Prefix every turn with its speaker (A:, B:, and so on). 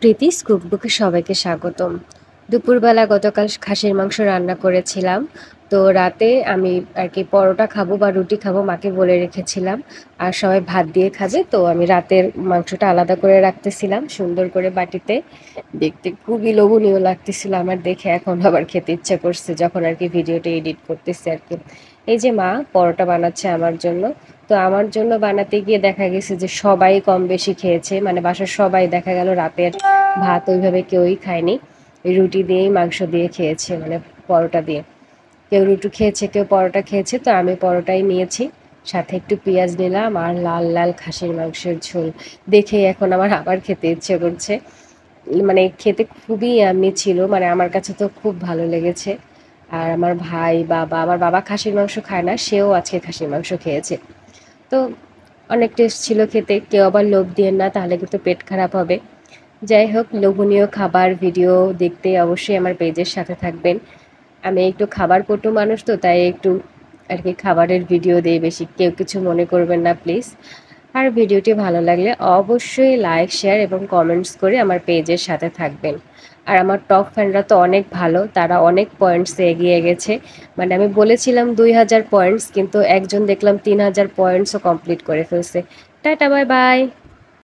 A: প্রীতিস কুকবুকে সবাইকে স্বাগতম। দুপুরবেলা গতকাল খাসির মাংস রান্না করেছিলাম। তো রাতে আমি আর কি পরোটা খাবো বা রুটি খাবো মাকে বলে রেখেছিলাম। আর সবাই ভাত দিয়ে খাবে, তো আমি রাতের মাংসটা আলাদা করে রাখতেছিলাম সুন্দর করে বাটিতে। দেখতে খুবই লোভনীয় লাগতেছিল আমার, দেখে এখন আবার খেতে ইচ্ছে করছে যখন আর কি ভিডিওটা এডিট করতেছে আর কি। এই যে মা পরোটা বানাচ্ছে আমার জন্য। তো আমার জন্য বানাতে গিয়ে দেখা গেছে যে সবাই কম বেশি খেয়েছে, মানে বাসার সবাই দেখা গেল রাতের ভাত ওইভাবে কেউই খায়নি। এই রুটি দিয়েই মাংস দিয়ে খেয়েছে, মানে পরোটা দিয়ে। কেউ রুটি খেয়েছে, কেউ পরোটা খেয়েছে, তো আমি পরোটাই নিয়েছি। সাথে একটু পেঁয়াজ নিলাম আর লাল লাল খাসির মাংসের ঝোল। দেখেই এখন আমার আবার খেতে ইচ্ছে করছে। মানে খেতে খুবই ইয়াম্মি ছিল, মানে আমার কাছে তো খুব ভালো লেগেছে। আর আমার ভাই, আমার বাবা খাসির মাংস খায় না, সেও আজকে খাসির মাংস খেয়েছে। তো অনেক টেস্ট ছিল খেতে। কেউ আবার লোভ দিয়েন না, তাহলে কিন্তু পেট খারাপ হবে। যাই হোক, লোভনীয় খাবার ভিডিও দেখতে অবশ্যই আমার পেজের সাথে থাকবেন। আমি একটু খাবার পটু মানুষ, তো তাই একটু আর কি খাবারের ভিডিও দিই বেশি, কেউ কিছু মনে করবেন না প্লিজ। আর ভিডিওটি ভালো লাগলে অবশ্যই লাইক, শেয়ার এবং কমেন্টস করে আমার পেজের সাথে থাকবেন। আর আমার টপ ফ্যানরা তো অনেক ভালো, তারা অনেক পয়েন্টসে এগিয়ে গেছে। মানে আমি বলেছিলাম 2000 পয়েন্টস, কিন্তু একজন দেখলাম 3000 পয়েন্টসও কমপ্লিট করে ফেলছে। Tata, bye bye.